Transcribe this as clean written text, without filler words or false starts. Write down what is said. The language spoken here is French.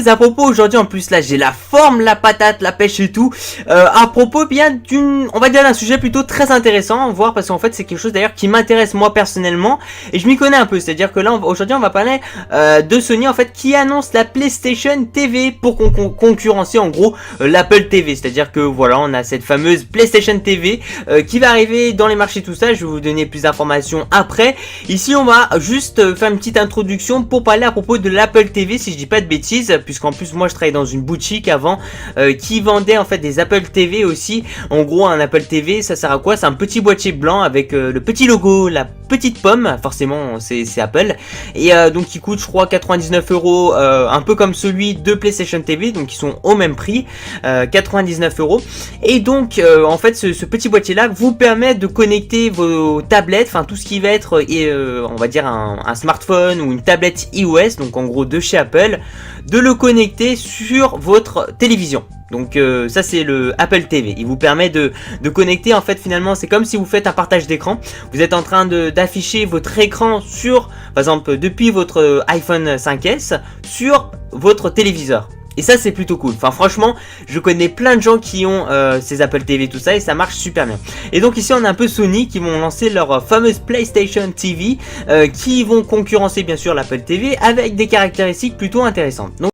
À propos aujourd'hui en plus là j'ai la forme, la patate, la pêche et tout. À propos bien on va dire d'un sujet plutôt très intéressant, voir parce qu'en fait c'est quelque chose d'ailleurs qui m'intéresse moi personnellement et je m'y connais un peu. C'est-à-dire que là aujourd'hui on va parler de Sony en fait qui annonce la PlayStation TV pour concurrencer en gros l'Apple TV. C'est-à-dire que voilà on a cette fameuse PlayStation TV qui va arriver dans les marchés tout ça. Je vais vous donner plus d'informations après. Ici on va juste faire une petite introduction pour parler à propos de l'Apple TV si je dis pas de bêtises, puisqu'en plus moi je travaillais dans une boutique avant qui vendait en fait des Apple TV aussi. En gros un Apple TV ça sert à quoi? C'est un petit boîtier blanc avec le petit logo, la petite pomme, forcément c'est Apple, et donc qui coûte je crois 99 €, un peu comme celui de PlayStation TV, donc ils sont au même prix, 99 €. Et donc en fait ce petit boîtier là vous permet de connecter vos tablettes, enfin tout ce qui va être on va dire un smartphone ou une tablette iOS, donc en gros de chez Apple, de le connecter sur votre télévision. Donc ça c'est le Apple TV, il vous permet de connecter en fait finalement, c'est comme si vous faites un partage d'écran, vous êtes en train d'afficher votre écran sur, par exemple depuis votre iPhone 5S sur votre téléviseur. Et ça c'est plutôt cool, enfin franchement je connais plein de gens qui ont ces Apple TV tout ça et ça marche super bien. Et donc ici on a un peu Sony qui vont lancer leur fameuse PlayStation TV qui vont concurrencer bien sûr l'Apple TV avec des caractéristiques plutôt intéressantes. Donc